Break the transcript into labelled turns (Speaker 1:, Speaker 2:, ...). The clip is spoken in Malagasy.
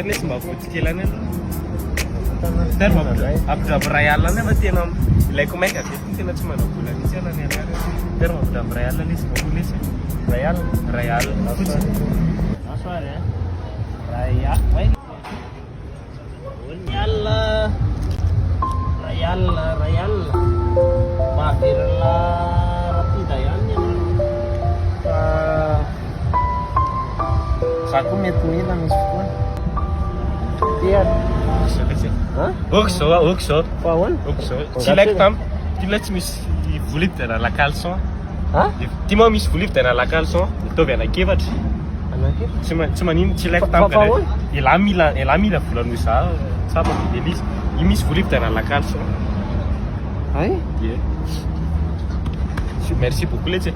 Speaker 1: le tsy mba votsikelany ampidra ray alina nefa tena ilaiko maika ve tena tsy manao vola mihitsy ana ny anary tena mampidra ray alina le izy vakola izy ray alina fotsiny ray alina mahavelona rapida ihany fa za koa mety mila misy fotoana ôko zao tsy ilaiko tamiko ty la tsy misy vola vidana la caleçon ty moa misy vola vidana la caleçon mitovy anakefatra tsy manino tsy ilaiko tamika ela mila volanoho za tsapa fidelisa io misy vola vidana la caleçon merci beaucoup letsy